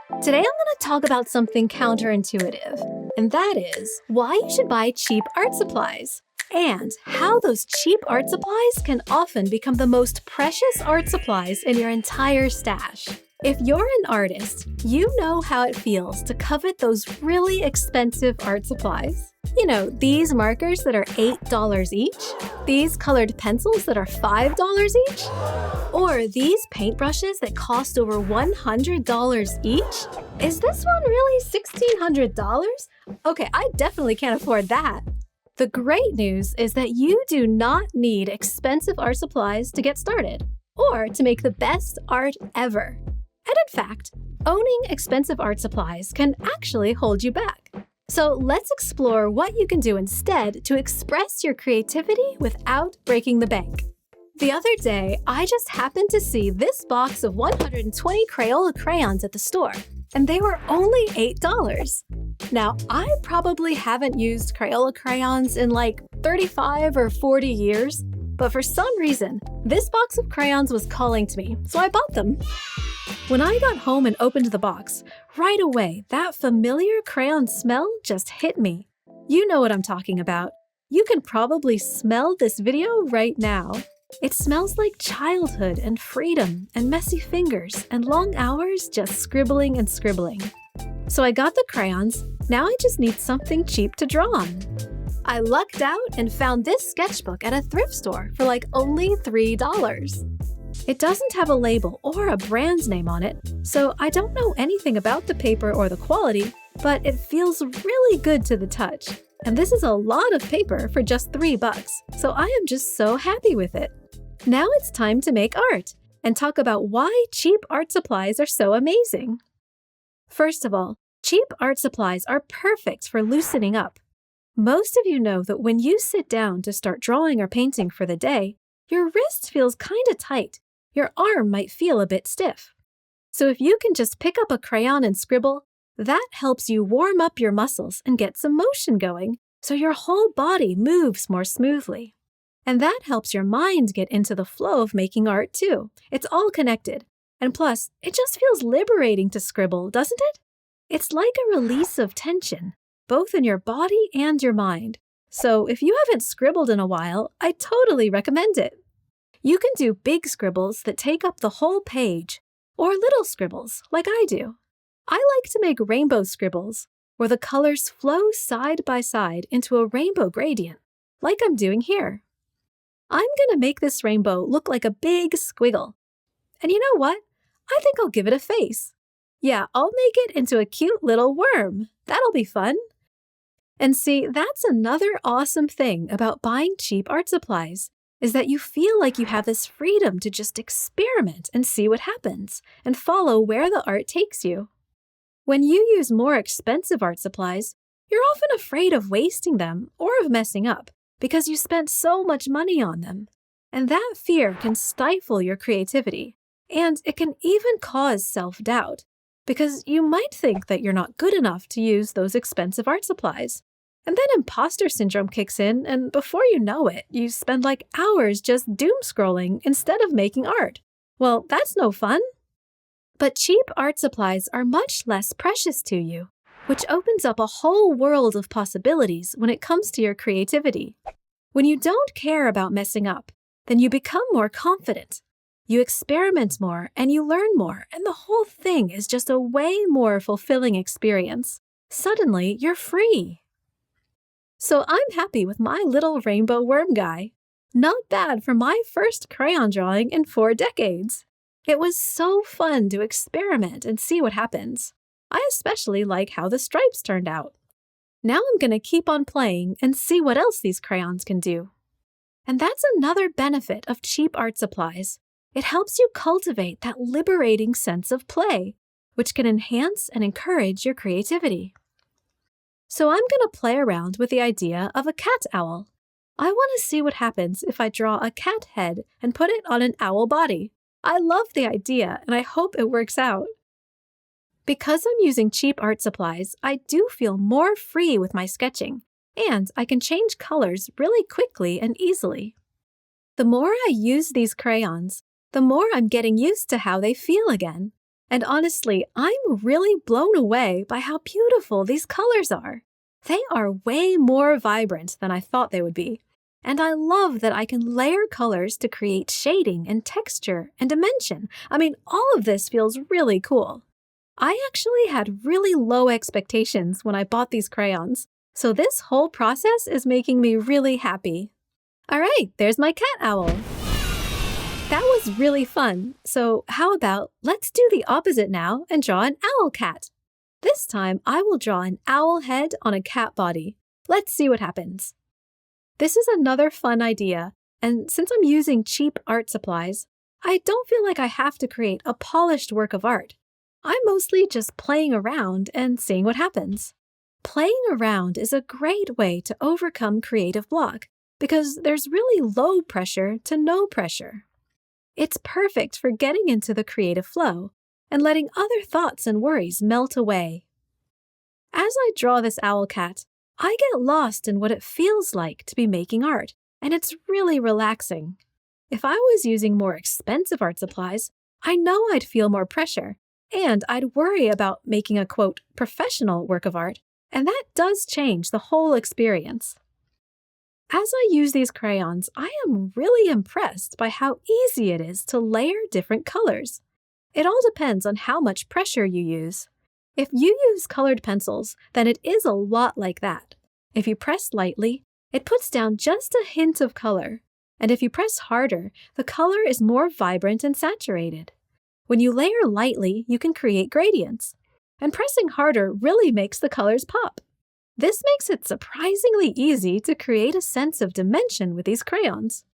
Today I'm going to talk about something counterintuitive, and that is why you should buy cheap art supplies, and how those cheap art supplies can often become the most precious art supplies in your entire stash. If you're an artist, you know how it feels to covet those really expensive art supplies. You know, these markers that are $8 each, these colored pencils that are $5 each, or these paintbrushes that cost over $100 each? Is this one really $1,600? Okay, I definitely can't afford that. The great news is that you do not need expensive art supplies to get started, or to make the best art ever. And in fact, owning expensive art supplies can actually hold you back. So let's explore what you can do instead to express your creativity without breaking the bank. The other day, I just happened to see this box of 120 Crayola crayons at the store, and they were only $8. Now, I probably haven't used Crayola crayons in like 35 or 40 years, but for some reason, this box of crayons was calling to me, so I bought them. When I got home and opened the box, right away, that familiar crayon smell just hit me. You know what I'm talking about. You can probably smell this video right now. It smells like childhood and freedom and messy fingers and long hours just scribbling and scribbling. So I got the crayons. Now I just need something cheap to draw on. I lucked out and found this sketchbook at a thrift store for like only $3. It doesn't have a label or a brand's name on it, so I don't know anything about the paper or the quality, but it feels really good to the touch. And this is a lot of paper for just $3, so I am just so happy with it. Now it's time to make art and talk about why cheap art supplies are so amazing. First of all, cheap art supplies are perfect for loosening up. Most of you know that when you sit down to start drawing or painting for the day, your wrist feels kinda tight. Your arm might feel a bit stiff. So if you can just pick up a crayon and scribble, that helps you warm up your muscles and get some motion going, so your whole body moves more smoothly. And that helps your mind get into the flow of making art too. It's all connected. And plus, it just feels liberating to scribble, doesn't it? It's like a release of tension, both in your body and your mind. So if you haven't scribbled in a while, I totally recommend it. You can do big scribbles that take up the whole page, or little scribbles like I do. I like to make rainbow scribbles, where the colors flow side by side into a rainbow gradient, like I'm doing here. I'm gonna make this rainbow look like a big squiggle. And you know what? I think I'll give it a face. Yeah, I'll make it into a cute little worm. That'll be fun. And see, that's another awesome thing about buying cheap art supplies, is that you feel like you have this freedom to just experiment and see what happens, and follow where the art takes you. When you use more expensive art supplies, you're often afraid of wasting them or of messing up, because you spent so much money on them. And that fear can stifle your creativity, and it can even cause self-doubt, because you might think that you're not good enough to use those expensive art supplies. And then imposter syndrome kicks in, and before you know it, you spend like hours just doom scrolling instead of making art. Well, that's no fun. But cheap art supplies are much less precious to you, which opens up a whole world of possibilities when it comes to your creativity. When you don't care about messing up, then you become more confident. You experiment more and you learn more, and the whole thing is just a way more fulfilling experience. Suddenly, you're free. So I'm happy with my little rainbow worm guy. Not bad for my first crayon drawing in 4 decades. It was so fun to experiment and see what happens. I especially like how the stripes turned out. Now I'm gonna keep on playing and see what else these crayons can do. And that's another benefit of cheap art supplies. It helps you cultivate that liberating sense of play, which can enhance and encourage your creativity. So I'm gonna play around with the idea of a cat owl. I want to see what happens if I draw a cat head and put it on an owl body. I love the idea, and I hope it works out. Because I'm using cheap art supplies, I do feel more free with my sketching, and I can change colors really quickly and easily. The more I use these crayons, the more I'm getting used to how they feel again. And honestly, I'm really blown away by how beautiful these colors are. They are way more vibrant than I thought they would be. And I love that I can layer colors to create shading and texture and dimension. I mean, all of this feels really cool. I actually had really low expectations when I bought these crayons, so this whole process is making me really happy. All right, there's my cat owl. That was really fun, so how about let's do the opposite now and draw an owl cat. This time I will draw an owl head on a cat body. Let's see what happens. This is another fun idea, and since I'm using cheap art supplies, I don't feel like I have to create a polished work of art. I'm mostly just playing around and seeing what happens. Playing around is a great way to overcome creative block because there's really low pressure to no pressure. It's perfect for getting into the creative flow and letting other thoughts and worries melt away. As I draw this owl cat, I get lost in what it feels like to be making art, and it's really relaxing. If I was using more expensive art supplies, I know I'd feel more pressure, and I'd worry about making a, quote, professional work of art, and that does change the whole experience. As I use these crayons, I am really impressed by how easy it is to layer different colors. It all depends on how much pressure you use. If you use colored pencils, then it is a lot like that. If you press lightly, it puts down just a hint of color. And if you press harder, the color is more vibrant and saturated. When you layer lightly, you can create gradients. And pressing harder really makes the colors pop. This makes it surprisingly easy to create a sense of dimension with these crayons.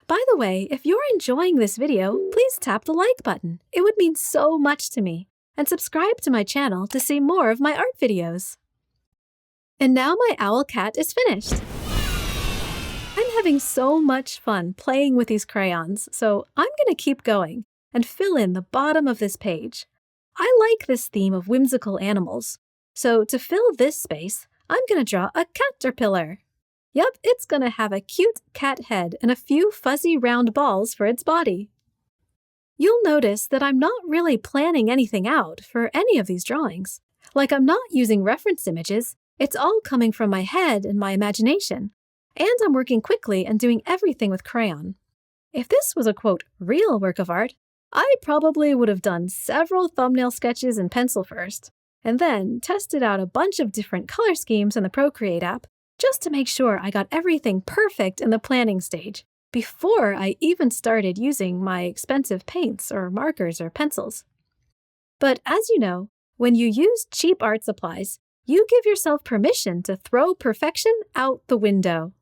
By the way, if you're enjoying this video, please tap the like button. It would mean so much to me. And subscribe to my channel to see more of my art videos. And now my owl cat is finished. I'm having so much fun playing with these crayons, so I'm going to keep going and fill in the bottom of this page. I like this theme of whimsical animals, so to fill this space, I'm going to draw a caterpillar. Yep, it's going to have a cute cat head and a few fuzzy round balls for its body. You'll notice that I'm not really planning anything out for any of these drawings. Like I'm not using reference images, it's all coming from my head and my imagination. And I'm working quickly and doing everything with crayon. If this was a, quote, real work of art, I probably would have done several thumbnail sketches in pencil first, and then tested out a bunch of different color schemes in the Procreate app just to make sure I got everything perfect in the planning stage, before I even started using my expensive paints or markers or pencils. But as you know, when you use cheap art supplies, you give yourself permission to throw perfection out the window.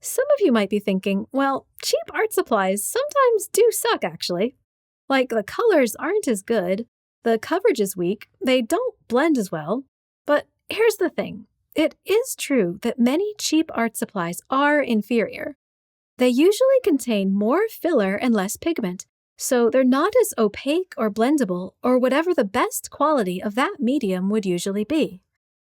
Some of you might be thinking, well, cheap art supplies sometimes do suck actually. Like the colors aren't as good, the coverage is weak, they don't blend as well. But here's the thing, it is true that many cheap art supplies are inferior. They usually contain more filler and less pigment, so they're not as opaque or blendable or whatever the best quality of that medium would usually be.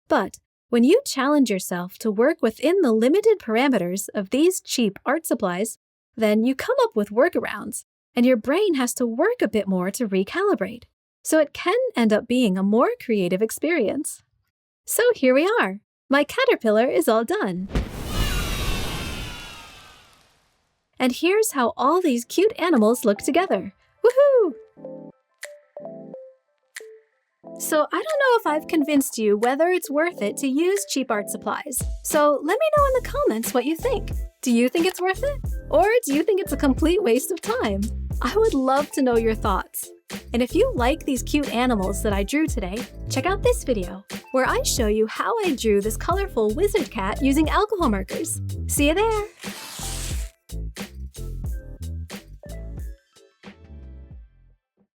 But when you challenge yourself to work within the limited parameters of these cheap art supplies, then you come up with workarounds, and your brain has to work a bit more to recalibrate. So it can end up being a more creative experience. So here we are. My caterpillar is all done. And here's how all these cute animals look together. Woohoo! So I don't know if I've convinced you whether it's worth it to use cheap art supplies. So let me know in the comments what you think. Do you think it's worth it? Or do you think it's a complete waste of time? I would love to know your thoughts. And if you like these cute animals that I drew today, check out this video, where I show you how I drew this colorful wizard cat using alcohol markers. See you there!